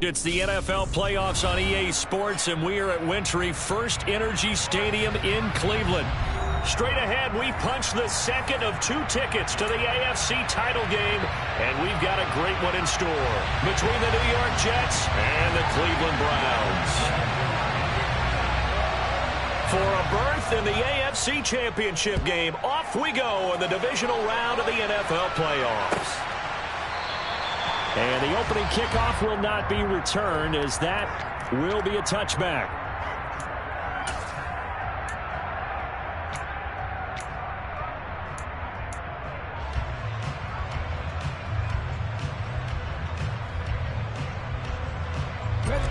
It's the NFL playoffs on EA Sports, and we are at Wintry First Energy Stadium in Cleveland. Straight ahead, we punch the second of 2 tickets to the AFC title game, and we've got a great one in store between the New York Jets and the Cleveland Browns. For a berth in the AFC Championship game, off we go in the divisional round of the NFL playoffs. And the opening kickoff will not be returned, as that will be a touchback.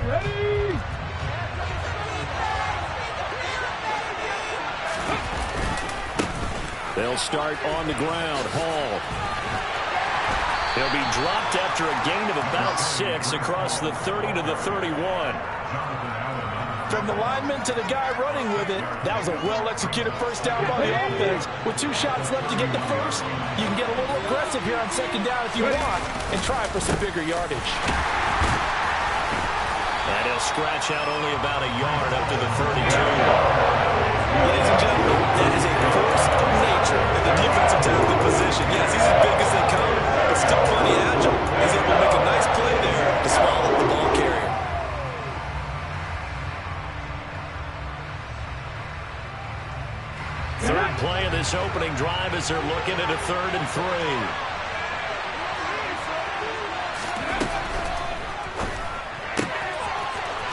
Ready? They'll start on the ground. Hall. He'll be dropped after a gain of about 6 across the 30 to the 31. From the lineman to the guy running with it, that was a well-executed first down by the offense. With 2 shots left to get the first, you can get a little aggressive here on second down if you want and try for some bigger yardage. And he'll scratch out only about a yard up to the 32. Ladies and gentlemen, that is a force of nature in the defensive tackle position. Yes, he's as big as they come, but still plenty agile. He's able to make a nice play there to swallow the ball carrier. Third play of this opening drive as they're looking at a 3rd and 3.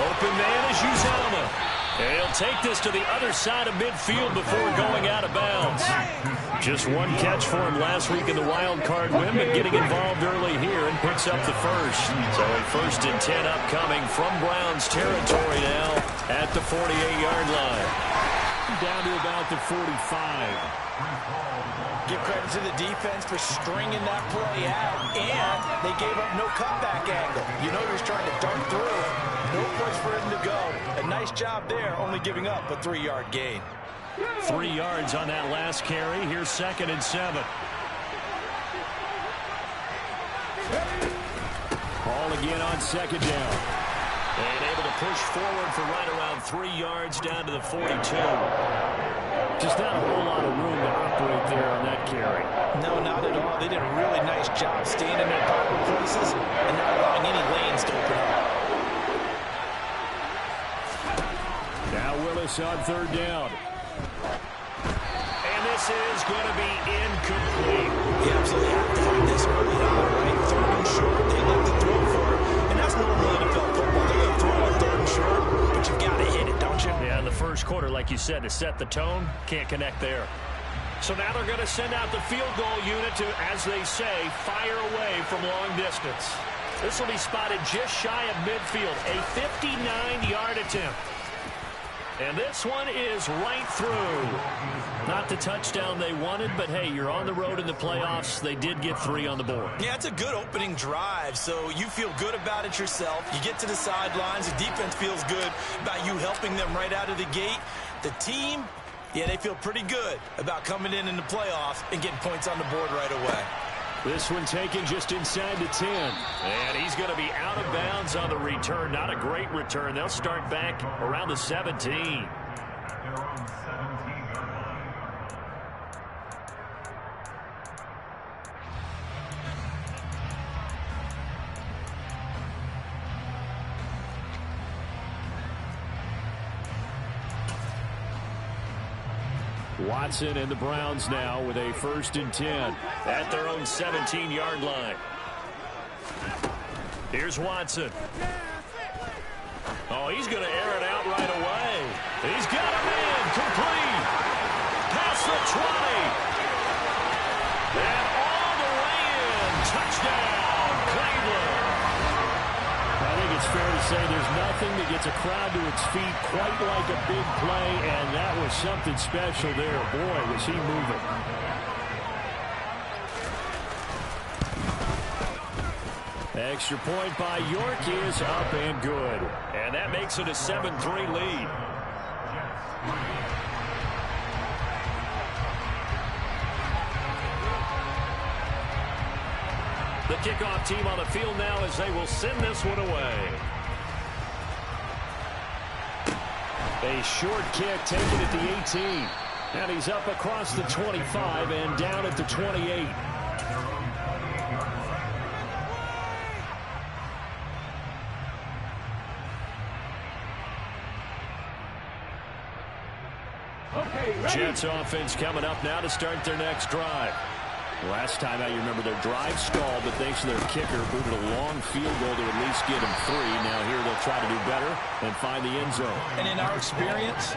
Open man is Uzama. And he'll take this to the other side of midfield before going out of bounds. Just 1 catch for him last week in the wild card win, but getting involved early here and picks up the first. So a 1st and 10 upcoming from Browns territory now at the 48-yard line. Down to about the 45. Give credit to the defense for stringing that play out, and they gave up no cutback angle. You know he was trying to dart through. No place for him to go. A nice job there, only giving up a 3-yard gain. 3 yards on that last carry. Here's 2nd and 7. Ball again on 2nd down. And able to push forward for right around 3 yards down to the 42. Just not a whole lot of room to operate there on that carry. No, not at all. They did a really nice job staying in their proper places and not allowing any lanes to open up. Now Willis on 3rd down. And this is going to be incomplete. You absolutely have to find this early on, right? 3rd and short, they like to throw for it. And that's normal NFL football. They're going to throw on 3rd and short, but you've got to hit it, don't you? Yeah, in the first quarter, like you said, to set the tone, can't connect there. So now they're going to send out the field goal unit to, as they say, fire away from long distance. This will be spotted just shy of midfield, a 59-yard attempt. And this one is right through. Not the touchdown they wanted, but hey, you're on the road in the playoffs. They did get 3 on the board. Yeah, it's a good opening drive, so you feel good about it yourself. You get to the sidelines. The defense feels good about you helping them right out of the gate. The team, yeah, they feel pretty good about coming in the playoffs and getting points on the board right away. This one taken just inside the 10. And he's going to be out of bounds on the return. Not a great return. They'll start back around the 17. Watson and the Browns now with a 1st and 10 at their own 17-yard line. Here's Watson. Oh, he's going to air it out right away. He's got a man complete. Past the 20. And all the way in. Touchdown, Cleveland. I think it's fair to say there's nothing that gets a crowd to its feet quite like a big play, and that was something special there. Boy, was he moving. Extra point by York is up and good. And that makes it a 7-3 lead. The kickoff team on the field now as they will send this one away. A short kick taken at the 18. And he's up across the 25 and down at the 28. Jets offense coming up now to start their next drive. Last time out, you remember their drive stalled, but thanks to their kicker, booted a long field goal to at least get him 3. Now here they'll try to do better and find the end zone. And in our experience,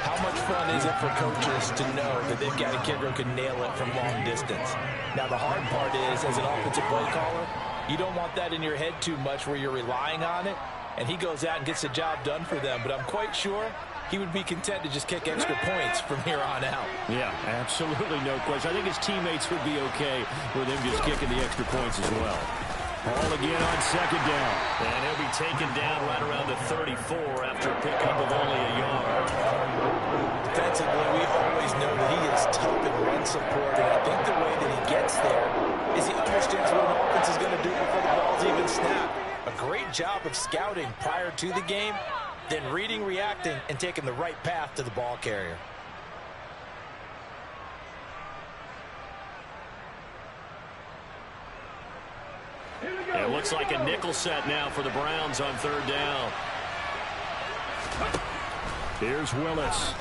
how much fun is it for coaches to know that they've got a kicker who can nail it from long distance? Now the hard part is, as an offensive play caller, you don't want that in your head too much where you're relying on it, and he goes out and gets the job done for them. But I'm quite sure he would be content to just kick extra points from here on out. Yeah, absolutely no question. I think his teammates would be okay with him just kicking the extra points as well. Ball again on second down. And he'll be taken down right around the 34 after a pickup of only a yard. Defensively, we always know that he is tough in run support, and I think the way that he gets there is he understands what an offense is going to do before the ball's even snapped. A great job of scouting prior to the game, then reading, reacting, and taking the right path to the ball carrier. It looks like a nickel set now for the Browns on third down. Here's Willis.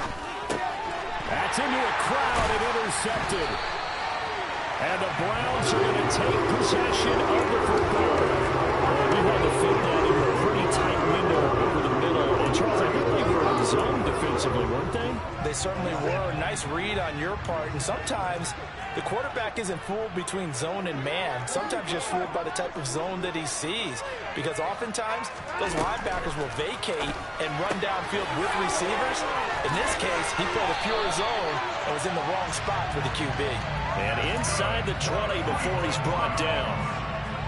That's into a crowd and intercepted. And the Browns are going to take possession of the football. We had to fit that in a pretty tight window over the middle. And Charles, I think they were in zone defensively, weren't they? They certainly were. Nice read on your part. And sometimes the quarterback isn't fooled between zone and man. Sometimes just fooled by the type of zone that he sees. Because oftentimes, those linebackers will vacate and run downfield with receivers. In this case, he played a pure zone and was in the wrong spot for the QB. And inside the 20 before he's brought down.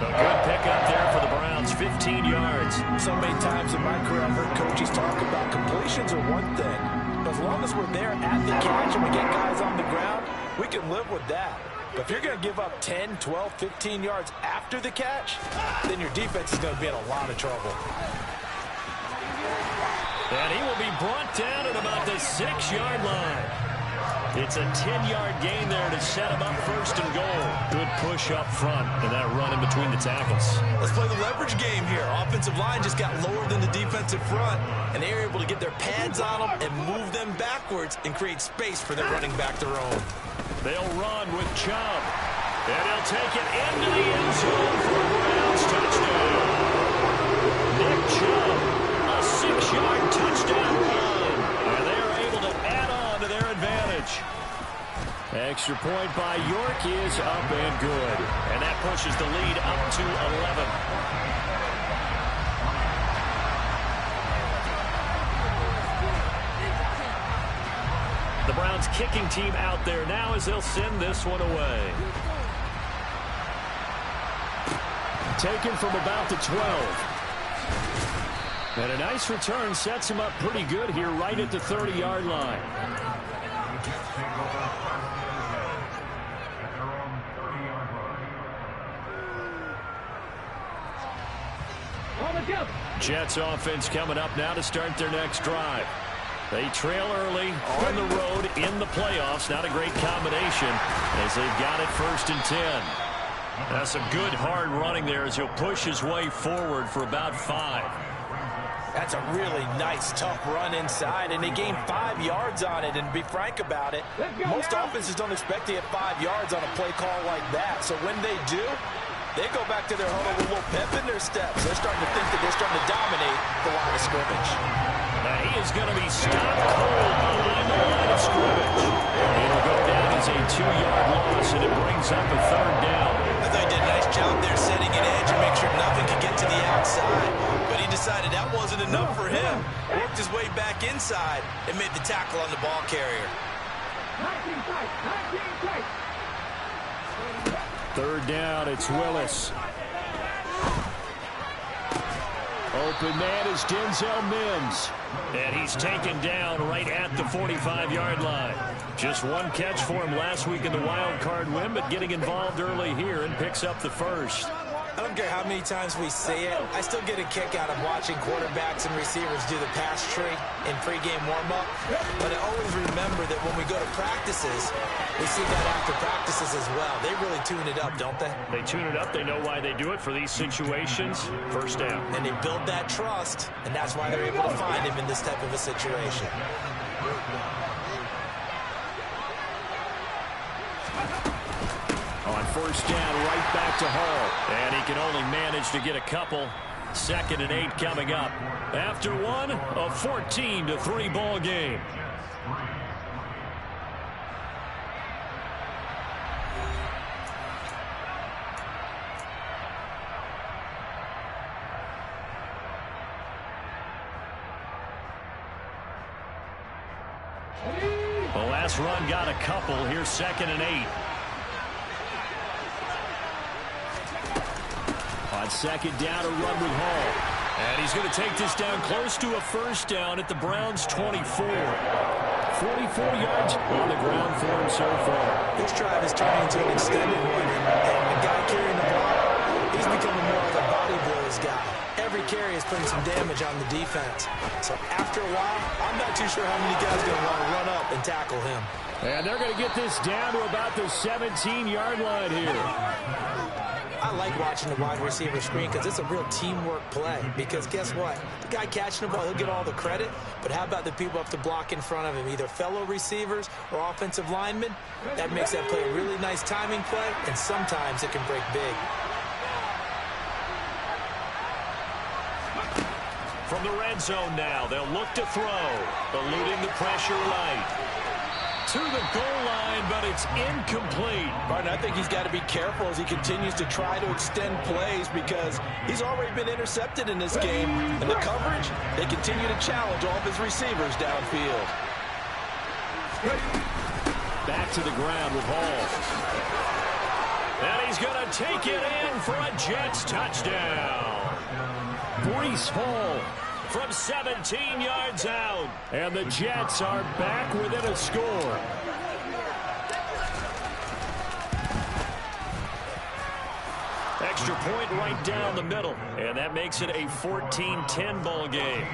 A good pickup there for the Browns, 15 yards. So many times in my career, I've heard coaches talk about completions are one thing. But as long as we're there at the catch and we get guys on the ground, we can live with that. But if you're going to give up 10, 12, 15 yards after the catch, then your defense is going to be in a lot of trouble. And he will be brought down at about the 6-yard line. It's a 10-yard gain there to set him up first and goal. Good push up front and that run in between the tackles. Let's play the leverage game here. Offensive line just got lower than the defensive front, and they were able to get their pads on them and move them backwards and create space for their running back to roam. They'll run with Chubb. And he'll take it into the end zone for a Browns touchdown. Nick Chubb, a 6-yard touchdown run. And they are able to add on to their advantage. Extra point by York is up and good. And that pushes the lead up to 11. The Browns kicking team out there now as they'll send this one away. Taken from about the 12. And a nice return sets him up pretty good here right at the 30-yard line. Jets offense coming up now to start their next drive. They trail early on the road in the playoffs. Not a great combination as they've got it 1st and 10. That's a good hard running there as he'll push his way forward for about 5. That's a really nice, tough run inside, and they gained 5 yards on it. And to be frank about it, most offenses don't expect to get 5 yards on a play call like that. So when they do, they go back to their huddle with a little pep in their steps. They're starting to think that they're starting to dominate the line of scrimmage. Now he is going to be stopped cold behind the line of scrimmage. It'll go down as a 2-yard loss, and it brings up a 3rd down. I thought he did a nice job there setting an edge and make sure nothing could get to the outside. But he decided that wasn't enough for him. Worked his way back inside and made the tackle on the ball carrier. 3rd down, it's Willis. Open man is Denzel Mims. And he's taken down right at the 45-yard line. Just one catch for him last week in the wild card win, but getting involved early here and picks up the first. I don't care how many times we say it, I still get a kick out of watching quarterbacks and receivers do the pass tree in pregame warm-up. But I always remember that when we go to practices, we see that after practices as well. They really tune it up, don't they? They tune it up. They know why they do it for these situations. First down. And they build that trust, and that's why they're able to find him in this type of a situation. On first down, right back to Hall. And he can only manage to get a couple. 2nd and 8 coming up. After one, a 14-3 ball game. The last run got a couple. Here's 2nd and 8. On 2nd down, a run with Hall. And he's going to take this down close to a first down at the Browns' 24. 44 yards on the ground for him so far. This drive is turning into an extended one, and the guy carrying the ball, he's becoming more of a body blows guy. Every carry is putting some damage on the defense. So after a while, I'm not too sure how many guys are going to want to run up and tackle him. And they're going to get this down to about the 17-yard line here. I like watching the wide receiver screen because it's a real teamwork play. Because guess what? The guy catching the ball, he'll get all the credit. But how about the people up to block in front of him, either fellow receivers or offensive linemen? That makes that play a really nice timing play, and sometimes it can break big. From the red zone now, they'll look to throw, eluding the pressure right. To the goal line, but it's incomplete. Martin, I think he's got to be careful as he continues to try to extend plays because he's already been intercepted in this game. And the coverage, they continue to challenge all of his receivers downfield. Back to the ground with Hall. And he's going to take it in for a Jets touchdown. Breece Hall from 17 yards out. And the Jets are back within a score. Extra point right down the middle. And that makes it a 14-10 ball game.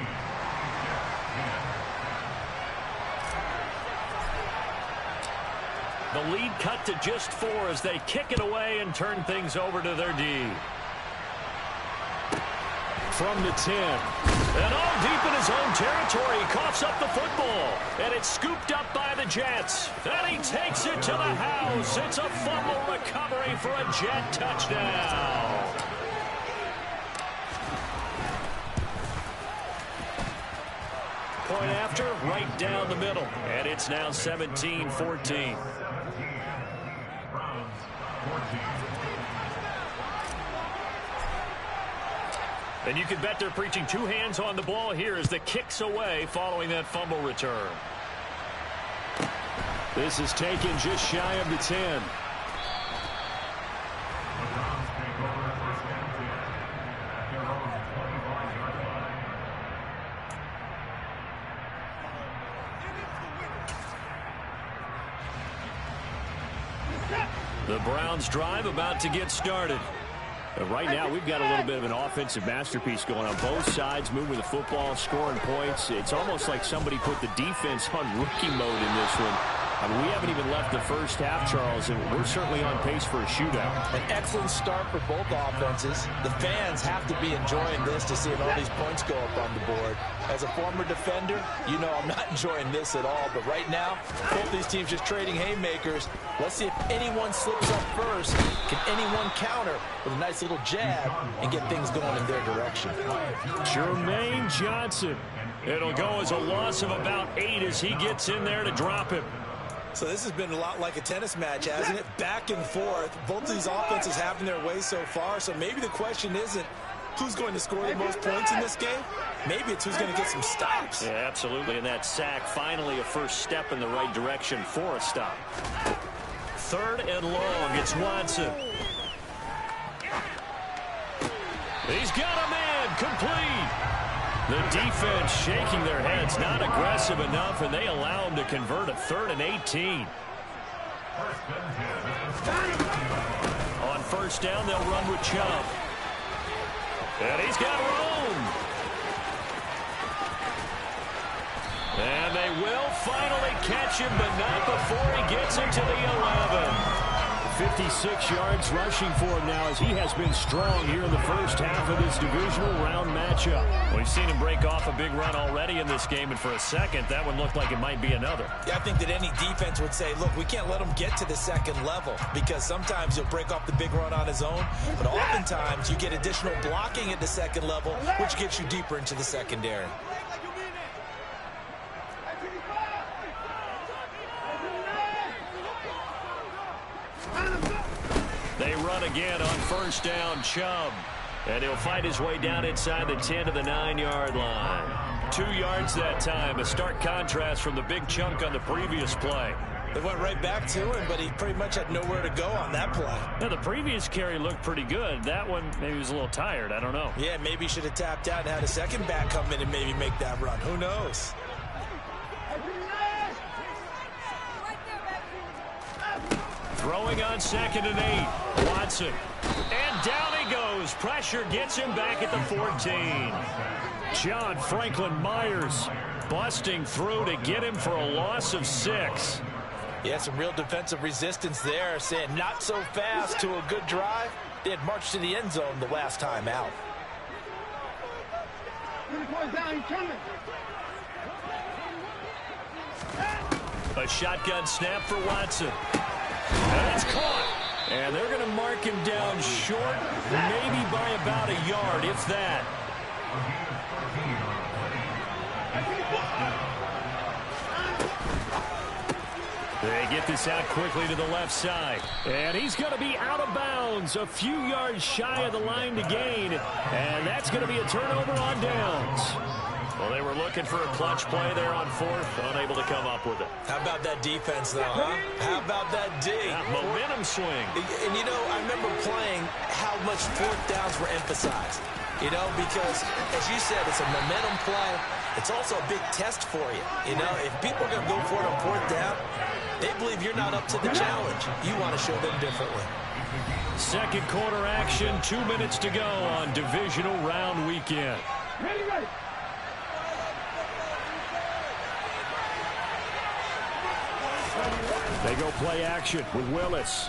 The lead cut to just 4 as they kick it away and turn things over to their D. From the 10. And all deep in his own territory. He coughs up the football. And it's scooped up by the Jets. And he takes it to the house. It's a fumble recovery for a Jet touchdown. Point after, right down the middle. And it's now 17-14. And you can bet they're preaching 2 hands on the ball here as the kick's away following that fumble return. This is taken just shy of the 10. The Browns drive about to get started. But right now, we've got a little bit of an offensive masterpiece going on. Both sides moving the football, scoring points. It's almost like somebody put the defense on rookie mode in this one. I mean, we haven't even left the first half, Charles, and we're certainly on pace for a shootout. An excellent start for both offenses. The fans have to be enjoying this to see all these points go up on the board. As a former defender, you know I'm not enjoying this at all. But right now, both these teams just trading haymakers. Let's see if anyone slips up first. Can anyone counter with a nice little jab and get things going in their direction? Jermaine Johnson. It'll go as a loss of about 8 as he gets in there to drop him. So this has been a lot like a tennis match, hasn't it? Back and forth. Both of these offenses having their way so far. So maybe the question isn't who's going to score the most points in this game. Maybe it's who's going to get some stops. Yeah, absolutely. And that sack, finally a first step in the right direction for a stop. 3rd and long. It's Watson. He's got a man complete. The defense shaking their heads, not aggressive enough, and they allow him to convert a 3rd and 18. On first down, they'll run with Chubb. And he's got room. And they will finally catch him, but not before he gets into the 11. 56 yards rushing for him now as he has been strong here in the first half of this divisional round matchup. We've seen him break off a big run already in this game, and for a second, that one looked like it might be another. Yeah, I think that any defense would say, look, we can't let him get to the second level because sometimes he'll break off the big run on his own, but oftentimes you get additional blocking at the second level, which gets you deeper into the secondary. They run again on first down, Chubb. And he'll fight his way down inside the 10 to the 9-yard line. 2 yards that time, a stark contrast from the big chunk on the previous play. They went right back to him, but he pretty much had nowhere to go on that play. Now, the previous carry looked pretty good. That one, maybe he was a little tired. I don't know. Yeah, maybe he should have tapped out and had a second back come in and maybe make that run. Who knows? Throwing on 2nd and 8. Watson. And down he goes. Pressure gets him back at the 14. John Franklin Myers busting through to get him for a loss of 6. Yeah, some real defensive resistance there, saying not so fast to a good drive. They had marched to the end zone the last time out. A shotgun snap for Watson. And it's caught. And they're going to mark him down short, maybe by about a yard, if that. They get this out quickly to the left side. And he's going to be out of bounds, a few yards shy of the line to gain. And that's going to be a turnover on downs. Well, they were looking for a clutch play there on 4th, unable to come up with it. How about that defense, though, huh? How about that D? That momentum swing. And, you know, I remember playing how much 4th downs were emphasized. You know, because, as you said, it's a momentum play. It's also a big test for you. You know, if people are going to go for it on 4th down, they believe you're not up to the challenge. You want to show them differently. Second quarter action, 2 minutes to go on divisional round weekend. Ready. They go play action with Willis.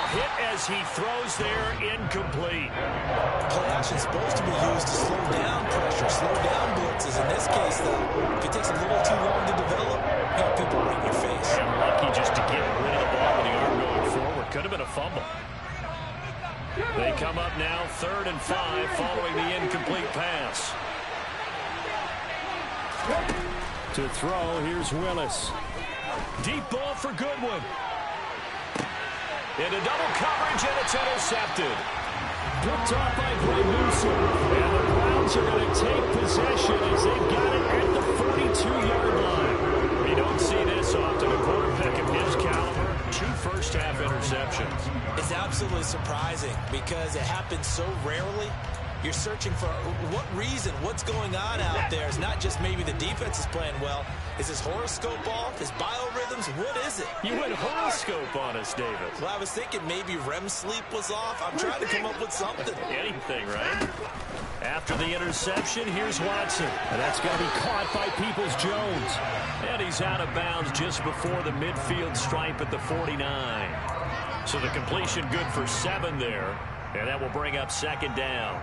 Hit as he throws there, incomplete. Play action is supposed to be used to slow down pressure, slow down blitzes. In this case, though, if it takes a little too long to develop, you have people right in your face. And lucky just to get rid of the ball with the arm going forward. Could have been a fumble. They come up now, 3rd and 5, following the incomplete pass. To throw, here's Willis. Deep ball for Goodwin. Into double coverage, and it's intercepted. Picked off by Greg Newsom. And the Browns are going to take possession as they've got it at the 42-yard line. You don't see this often. A quarterback of his caliber, 2 first-half interceptions. It's absolutely surprising because it happens so rarely. You're searching for what reason, what's going on out there. It's not just maybe the defense is playing well. Is his horoscope off? His biorhythms? What is it? You went horoscope on us, David. Well, I was thinking maybe REM sleep was off. I'm trying to come up with something. Anything, right? After the interception, here's Watson. And that's going to be caught by Peoples-Jones. And he's out of bounds just before the midfield stripe at the 49. So the completion good for 7 there. And that will bring up 2nd down.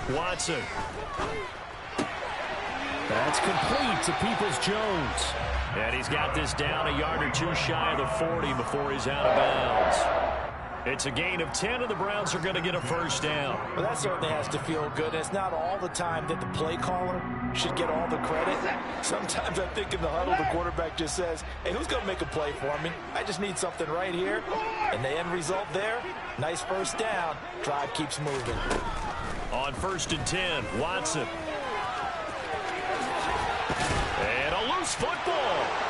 Watson. That's complete to Peoples-Jones. And he's got this down a yard or 2 shy of the 40 before he's out of bounds. It's a gain of 10, and the Browns are going to get a first down. Well, that certainly has to feel good. It's not all the time that the play caller should get all the credit. Sometimes I think in the huddle, the quarterback just says, hey, who's going to make a play for me? I just need something right here. And the end result there, nice first down. Drive keeps moving. On 1st and 10, Watson. And a loose football.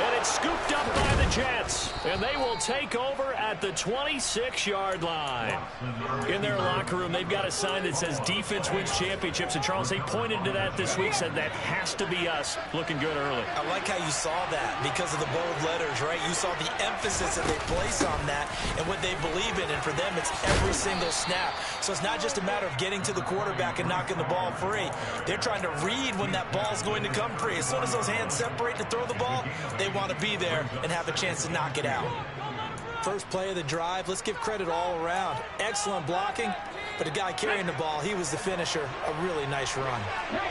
And it's scooped up by the Jets. And they will take over at the 26-yard line. In their locker room, they've got a sign that says defense wins championships. And Charles, they pointed to that this week, said that has to be us. Looking good early. I like how you saw that because of the bold letters, right? You saw the emphasis that they place on that and what they believe in. And for them, it's every single snap. So it's not just a matter of getting to the quarterback and knocking the ball free. They're trying to read when that ball's going to come free. As soon as those hands separate to throw the ball, they want to be there and have a chance to knock it out. First play of the drive, let's give credit all around. Excellent blocking, but the guy carrying the ball, he was the finisher. A really nice run. 19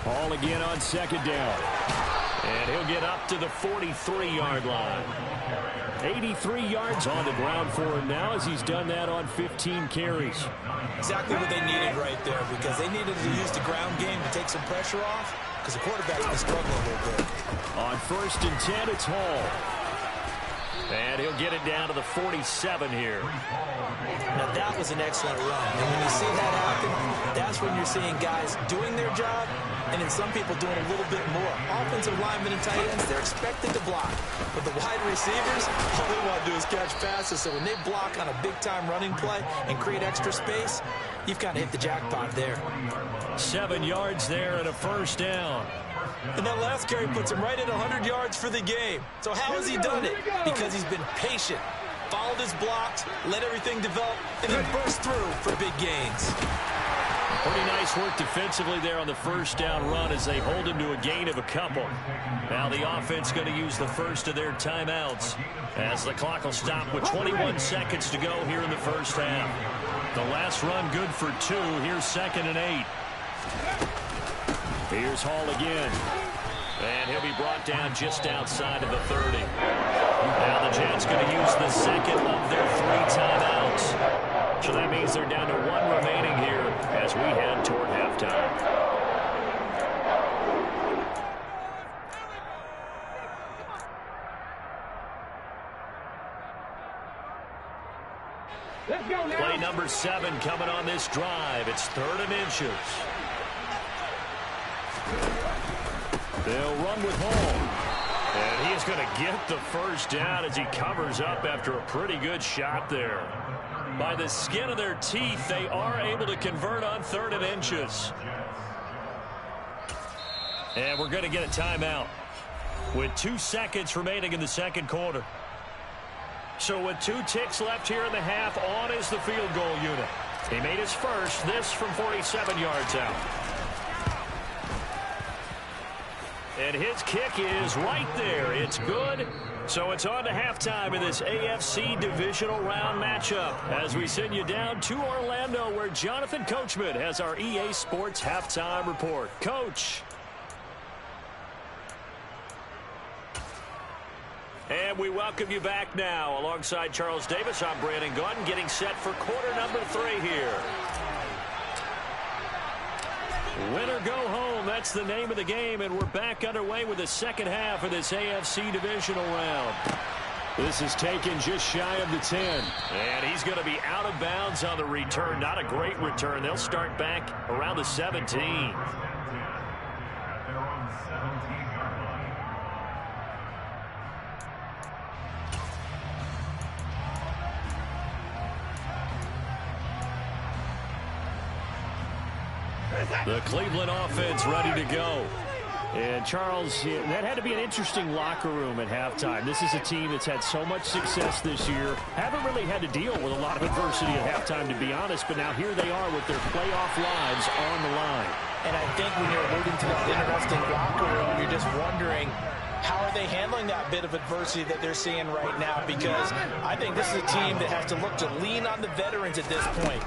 Ball again on 2nd down. And he'll get up to the 43-yard line. 83 yards on the ground for him now as he's done that on 15 carries. Exactly what they needed right there because they needed to use the ground game to take some pressure off because the quarterback's been struggling a little bit. On 1st and 10, it's Hall. And he'll get it down to the 47 here. Now, that was an excellent run. And when you see that happen, that's when you're seeing guys doing their job and then some people doing a little bit more. Offensive linemen and tight ends, they're expected to block. But the wide receivers, all they want to do is catch passes. So when they block on a big-time running play and create extra space, you've kind of hit the jackpot there. 7 yards there and a first down. And that last carry puts him right at 100 yards for the game. So how has he done it? Because he's been patient, followed his blocks, let everything develop, and then burst through for big gains. Pretty nice work defensively there on the first down run as they hold him to a gain of a couple. Now the offense going to use the first of their timeouts as the clock will stop with 21 seconds to go here in the first half. The last run good for 2. Here's 2nd and 8. Here's Hall again. And he'll be brought down just outside of the 30. Now the Jets going to use the second of their 3 timeouts. So that means they're down to 1 remaining here as we head toward halftime. Play number 7 coming on this drive. It's 3rd and inches. They'll run with Hall. And he's going to get the first down as he covers up after a pretty good shot there. By the skin of their teeth, they are able to convert on 3rd and inches. And we're going to get a timeout with 2 seconds remaining in the second quarter. So with 2 ticks left here in the half, on is the field goal unit. He made his first, this from 47 yards out. And his kick is right there. It's good. So it's on to halftime in this AFC divisional round matchup as we send you down to Orlando where Jonathan Coachman has our EA Sports halftime report. Coach. And we welcome you back now. Alongside Charles Davis, I'm Brandon Gunn getting set for quarter number 3 here. Win or go home, that's the name of the game, and we're back underway with the second half of this AFC divisional round. This is taken just shy of the 10. And he's going to be out of bounds on the return. Not a great return. They'll start back around the 17. The Cleveland offense ready to go. And, Charles, that had to be an interesting locker room at halftime. This is a team that's had so much success this year. Haven't really had to deal with a lot of adversity at halftime, to be honest. But now here they are with their playoff lives on the line. And I think when you're alluding to that interesting locker room, you're just wondering, how are they handling that bit of adversity that they're seeing right now? Because I think this is a team that has to look to lean on the veterans at this point.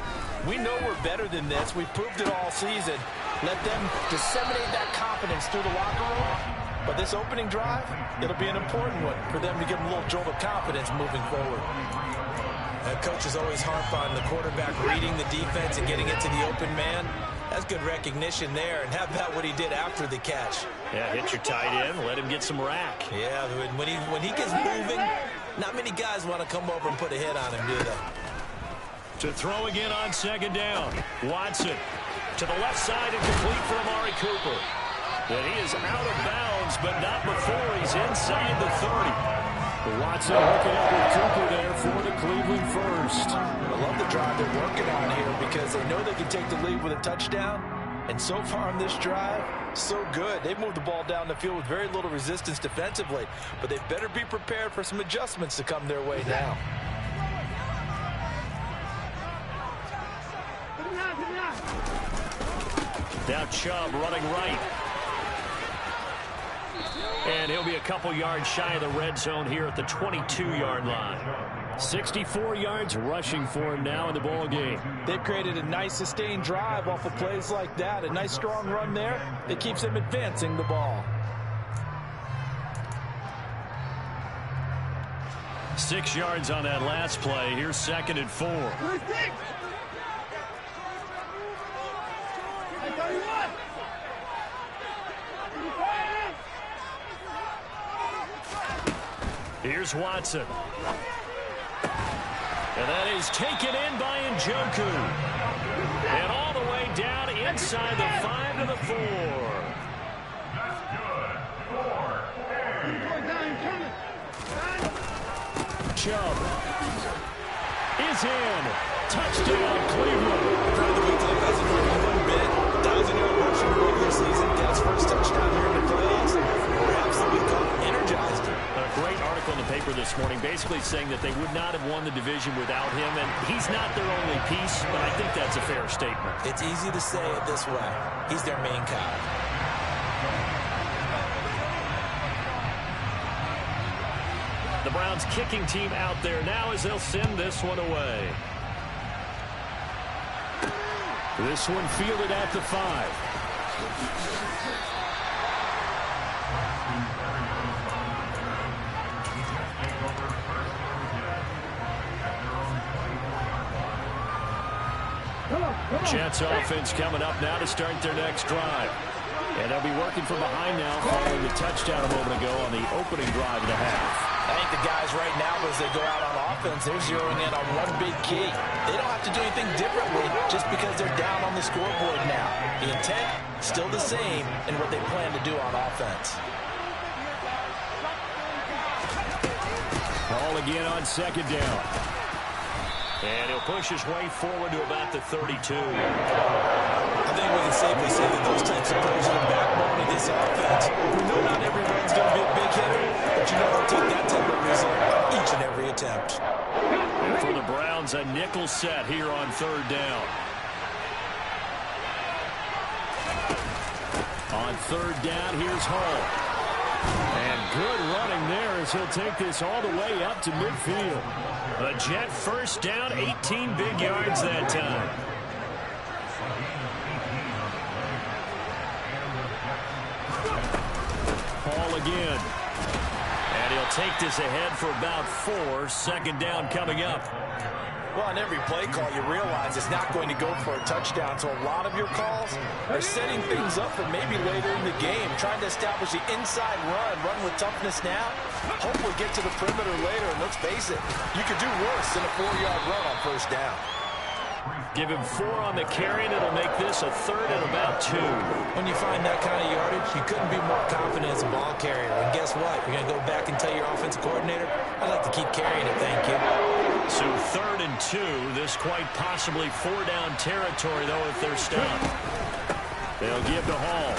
We know we're better than this. We've proved it all season. Let them disseminate that confidence through the locker room. But this opening drive, it'll be an important one for them to give them a little jolt of confidence moving forward. Coaches always harp on the quarterback reading the defense and getting it to the open man. That's good recognition there. And how about what he did after the catch? Yeah, hit your tight end, let him get some rack. Yeah, when he gets moving, not many guys want to come over and put a hit on him, do they? To throw again on second down. Watson to the left side and complete for Amari Cooper. And he is out of bounds, but not before he's inside the 30. Watson hooking up with Cooper there for the Cleveland first. I love the drive they're working on here because they know they can take the lead with a touchdown. And so far on this drive, so good. They've moved the ball down the field with very little resistance defensively. But they better be prepared for some adjustments to come their way now. Now Chubb running right. And he'll be a couple yards shy of the red zone here at the 22-yard line. 64 yards rushing for him now in the ball game. They've created a nice sustained drive off of plays like that. A nice strong run there that keeps them advancing the ball. 6 yards on that last play. Here's 2nd and 4. Here's Watson. And that is taken in by Njoku. And all the way down inside the 5 to the 4. Chubb is in. Touchdown, Cleveland. Proud of the week off hasn't worked one bit. 1,000-yard rush in the regular season. Got his first touchdown here in the playoffs. Perhaps the week off energized him. A great article in the paper this morning basically saying that they would not have won the division without him, and he's not their only piece, but I think that's a fair statement. It's easy to say it this way. He's their main guy. The Browns kicking team out there now as they'll send this one away. This one fielded at the 5. Jets offense coming up now to start their next drive. And they'll be working from behind now following the touchdown a moment ago on the opening drive of the half. I think the guys right now, as they go out on offense, they're zeroing in on one big key. They don't have to do anything differently just because they're down on the scoreboard now. The intent, still the same in what they plan to do on offense. Ball again on second down. And he'll push his way forward to about the 32. I think we can safely say that those types of plays are the backbone of this offense. We know not every run's going to be a big hitter, but you know they'll take that type of result on each and every attempt. And for the Browns, a nickel set here on 3rd down. On 3rd down, here's Hall. And good running there as he'll take this all the way up to midfield. A Jet first down, 18 big yards that time. Hall again. And he'll take this ahead for about 4. 2nd down coming up. Well, on every play call, you realize it's not going to go for a touchdown. So a lot of your calls are setting things up for maybe later in the game, trying to establish the inside run with toughness now, hopefully get to the perimeter later. And let's face it, you could do worse than a 4-yard run on 1st down. Give him 4 on the carry, and it'll make this a 3rd and about 2. When you find that kind of yardage, you couldn't be more confident as a ball carrier. And guess what? You're going to go back and tell your offensive coordinator, I'd like to keep carrying it, thank you. So 3rd and 2. This quite possibly 4-down territory, though, if they're stopped. They'll give to Hall.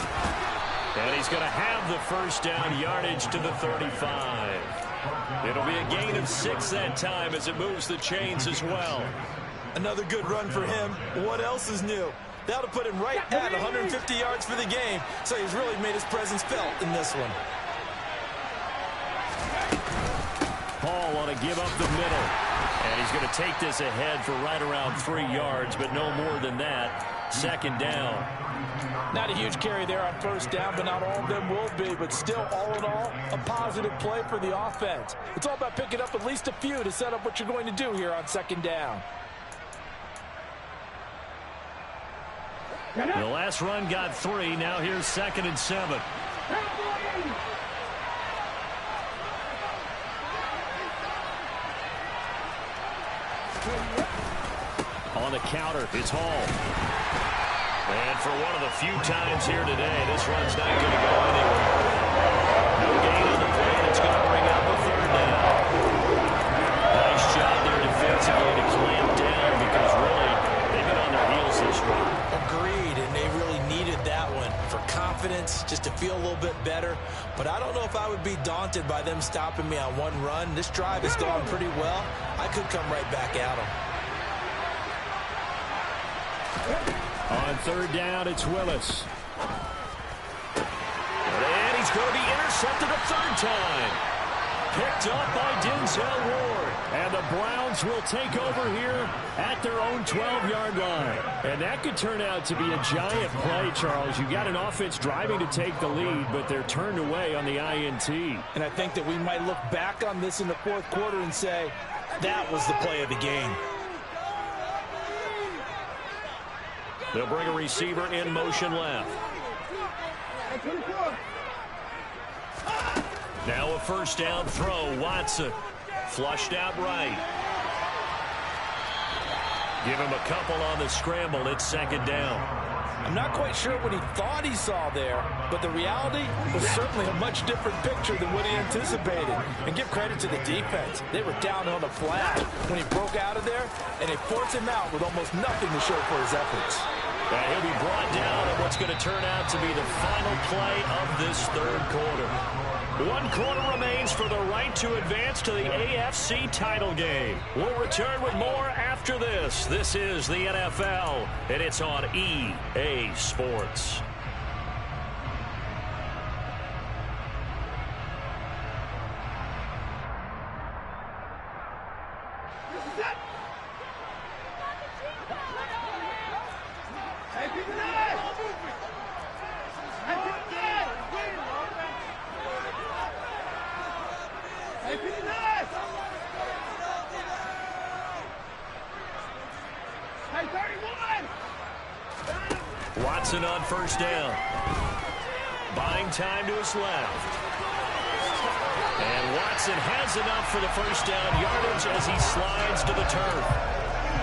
And he's going to have the first down yardage to the 35. It'll be a gain of 6 that time as it moves the chains as well. Another good run for him. What else is new? That'll put him right at 150 yards for the game. So he's really made his presence felt in this one. Hall want to give up the middle. And he's going to take this ahead for right around 3 yards, but no more than that. Second down. Not a huge carry there on first down, but not all of them will be. But still, all in all, a positive play for the offense. It's all about picking up at least a few to set up what you're going to do here on second down. The last run got 3. Now here's 2nd and 7. On the counter, it's Hall. And for one of the few times here today, this run's not going to go anywhere. No gain on the play, and it's going to bring up a 3rd down. Nice job there defensively to clamp down because really, they've been on their heels this run. Agreed, and they really needed that one for confidence, just to feel a little bit better. But I don't know if I would be daunted by them stopping me on one run. This drive has gone pretty well. I could come right back at them. On 3rd down, it's Willis. And he's going to be intercepted a 3rd time. Picked up by Denzel Ward. And the Browns will take over here at their own 12-yard line. And that could turn out to be a giant play, Charles. You've got an offense driving to take the lead, but they're turned away on the INT. And I think that we might look back on this in the 4th quarter and say, that was the play of the game. They'll bring a receiver in motion left. Now a 1st down throw. Watson flushed out right. Give him a couple on the scramble. It's 2nd down. I'm not quite sure what he thought he saw there, but the reality was certainly a much different picture than what he anticipated. And give credit to the defense. They were down on the flat when he broke out of there, and they forced him out with almost nothing to show for his efforts. He'll be brought down at what's going to turn out to be the final play of this 3rd quarter. 1 quarter remains for the right to advance to the AFC title game. We'll return with more after this. This is the NFL, and it's on EA Sports. Watson on 1st down. Buying time to his left. And Watson has enough for the 1st down yardage as he slides to the turf.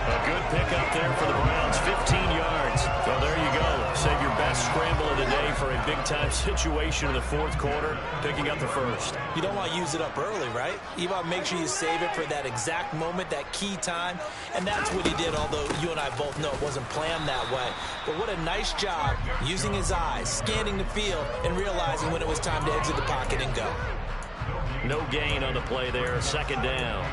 A good pickup there for the Browns, 15 yards. So there you go. Save your best scramble of the day for a big-time situation in the 4th quarter, picking up the 1st. You don't want to use it up early, right? You want to make sure you save it for that exact moment, that key time. And that's what he did, although you and I both know it wasn't planned that way. But what a nice job using his eyes, scanning the field, and realizing when it was time to exit the pocket and go. No gain on the play there, 2nd down.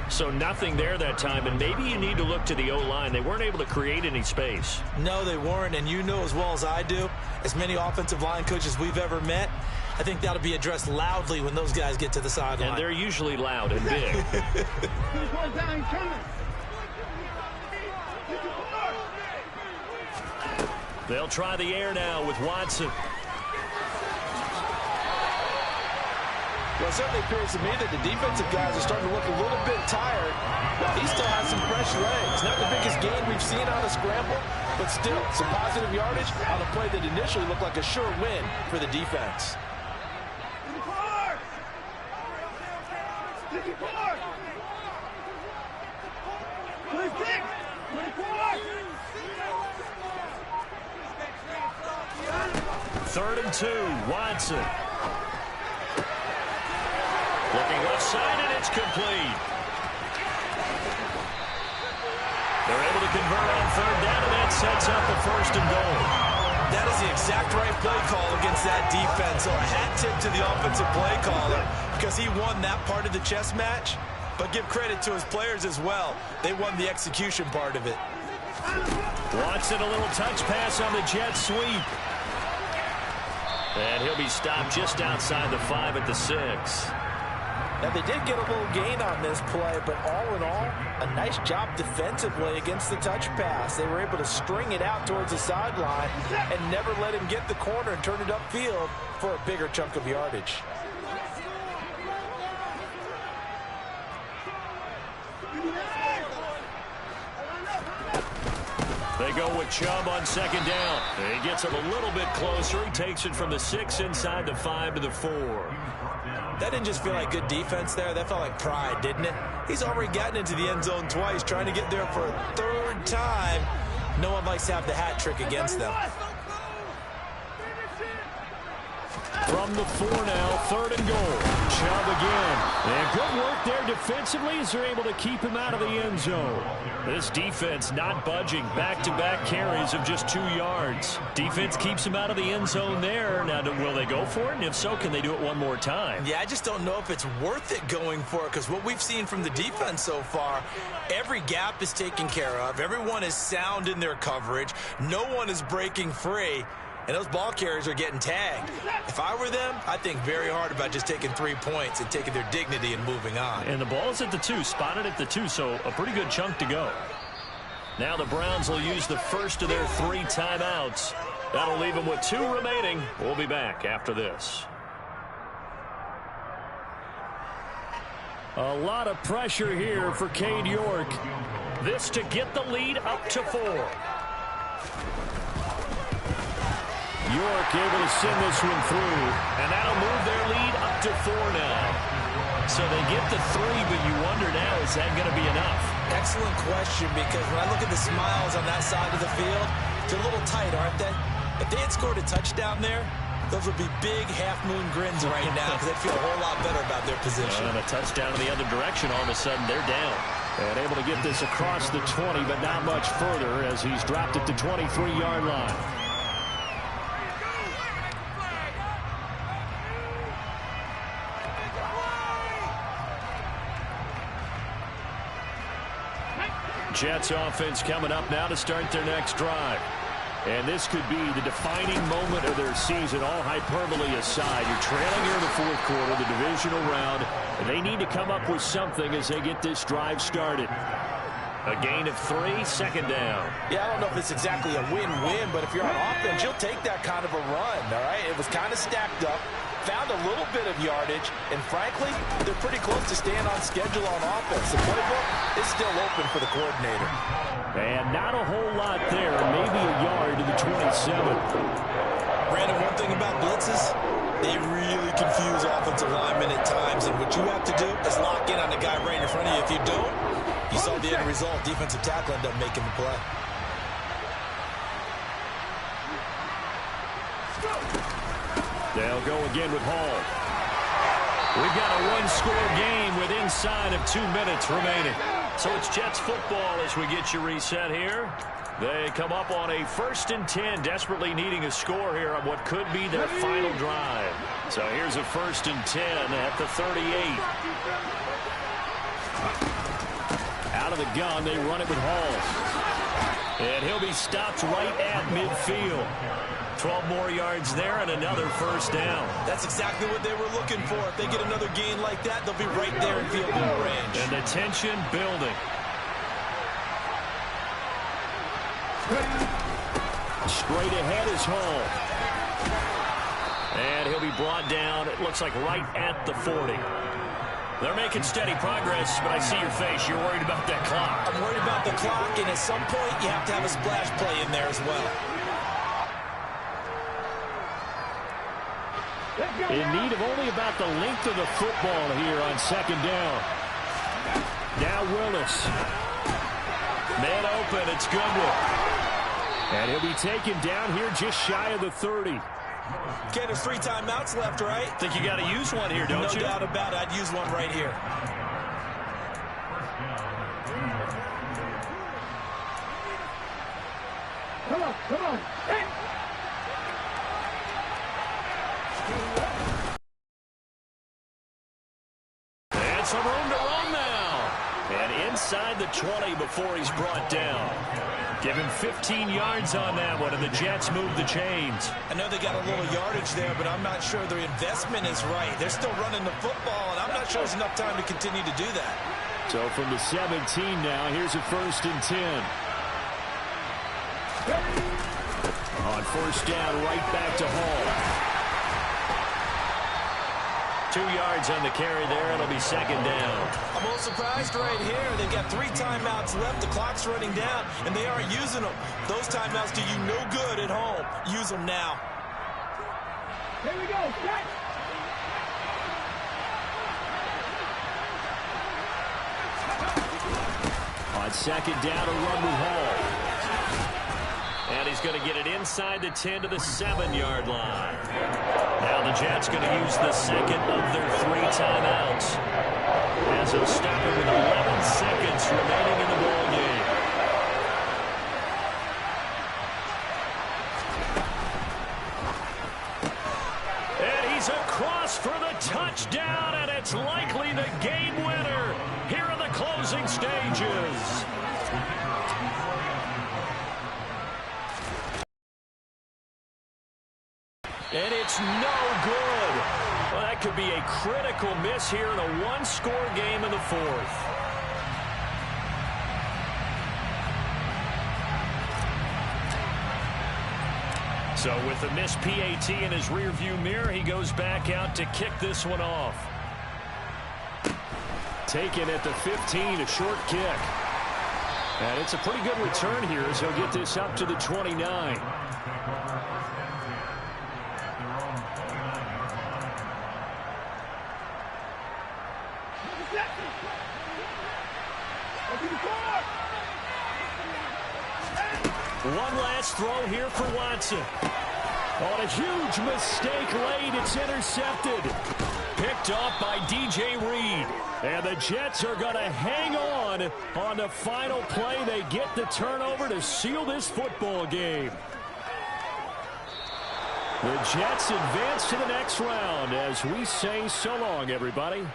So nothing there that time, and maybe you need to look to the O-line. They weren't able to create any space. No, they weren't, and you know as well as I do, as many offensive line coaches we've ever met, I think that'll be addressed loudly when those guys get to the sideline. And they're usually loud and big. They'll try the air now with Watson. Well, it certainly appears to me that the defensive guys are starting to look a little bit tired. He still has some fresh legs. Not the biggest gain we've seen on a scramble, but still some positive yardage on a play that initially looked like a sure win for the defense. Third and 2, Watson. Looking left side, and it's complete. They're able to convert on 3rd down, and that sets up the 1st and goal. That is the exact right play call against that defense. So a hat tip to the offensive play caller because he won that part of the chess match. But give credit to his players as well. They won the execution part of it. Watson, a little touch pass on the jet sweep. And he'll be stopped just outside the 5 at the 6. Now, they did get a little gain on this play, but all in all, a nice job defensively against the touch pass. They were able to string it out towards the sideline and never let him get the corner and turn it upfield for a bigger chunk of yardage. They go with Chubb on second down. He gets it a little bit closer. He takes it from the 6 inside the 5 to the 4. That didn't just feel like good defense there. That felt like pride, didn't it? He's already gotten into the end zone twice, trying to get there for a third time. No one likes to have the hat trick against them. From the 4 now, 3rd and goal. Chubb again. And good work there defensively as they're able to keep him out of the end zone. This defense not budging. Back-to-back carries of just 2 yards. Defense keeps him out of the end zone there. Now, will they go for it? And if so, can they do it one more time? Yeah, I just don't know if it's worth it going for it, because what we've seen from the defense so far, every gap is taken care of. Everyone is sound in their coverage. No one is breaking free. And those ball carriers are getting tagged. If I were them, I'd think very hard about just taking 3 points and taking their dignity and moving on. And the ball's at the 2, spotted at the 2, so a pretty good chunk to go. Now the Browns will use the first of their 3 timeouts. That'll leave them with 2 remaining. We'll be back after this. A lot of pressure here for Cade York. This to get the lead up to 4. York able to send this one through, and that'll move their lead up to 4 now. So they get the 3, but you wonder now, is that going to be enough? Excellent question, because when I look at the smiles on that side of the field, they're a little tight, aren't they? If they had scored a touchdown there, those would be big half-moon grins right now, because they'd feel a whole lot better about their position. And a touchdown in the other direction, all of a sudden they're down. And able to get this across the 20, but not much further as he's dropped it to 23-yard line. Jets offense coming up now to start their next drive. And this could be the defining moment of their season, all hyperbole aside. You're trailing here in the 4th quarter, the divisional round, and they need to come up with something as they get this drive started. A gain of 3, second down. Yeah, I don't know if it's exactly a win-win, but if you're on offense, you'll take that kind of a run, all right? It was kind of stacked up, found a little bit of yardage, and frankly, they're pretty close to staying on schedule on offense. The playbook is still open for the coordinator. And not a whole lot there, maybe a yard to the 27. Brandon, one thing about blitzes, they really confuse offensive linemen at times, and what you have to do is lock in on the guy right in front of you. If you don't, you saw the end result. Defensive tackle ended up making the play. They'll go again with Hall. We've got a 1-score game with inside of 2 minutes remaining. So it's Jets football as we get you reset here. They come up on a 1st and 10, desperately needing a score here on what could be their final drive. So here's a 1st and 10 at the 38. Out of the gun, they run it with Hall. And he'll be stopped right at midfield. 12 more yards there and another 1st down. That's exactly what they were looking for. If they get another gain like that, they'll be right there in field goal range. And the tension building. Straight ahead is Hall. And he'll be brought down, it looks like right at the 40. They're making steady progress, but I see your face. You're worried about that clock. I'm worried about the clock, and at some point, you have to have a splash play in there as well. In need of only about the length of the football here on 2nd down. Now Willis. Man open, it's Goodwin. And he'll be taken down here just shy of the 30. Okay, there's 3 timeouts left, right? Think you got to use one here, don't you? No doubt about it. I'd use one right here. Come on. Hey. And some room to run now. And inside the 20 before he's brought down. Give him 15 yards on that one, and the Jets move the chains. I know they got a little yardage there, but I'm not sure their investment is right. They're still running the football, and I'm not not sure there's enough time to continue to do that. So from the 17 now, here's a 1st and 10. On 1st down, right back to Hall. 2 yards on the carry there. It'll be 2nd down. I'm a little surprised right here. They've got 3 timeouts left. The clock's running down, and they aren't using them. Those timeouts do you no good at home. Use them now. Here we go. Catch. On 2nd down, a run with Hall. And he's going to get it inside the 10 to the 7-yard line. Now the Jets going to use the 2nd of their 3 timeouts as they'll stop it with 11 seconds remaining in the ball game. And he's across for the touchdown, and it's likely the game winner here in the closing stages. And it's no good. Well, that could be a critical miss here in a one-score game in the 4th. So with the missed PAT in his rearview mirror, he goes back out to kick this one off. Taken at the 15, a short kick. And it's a pretty good return here as he'll get this up to the 29. One last throw here for Watson. On a huge mistake late, it's intercepted. Picked off by DJ Reed. And the Jets are going to hang on the final play. They get the turnover to seal this football game. The Jets advance to the next round as we say so long, everybody.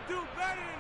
Do better than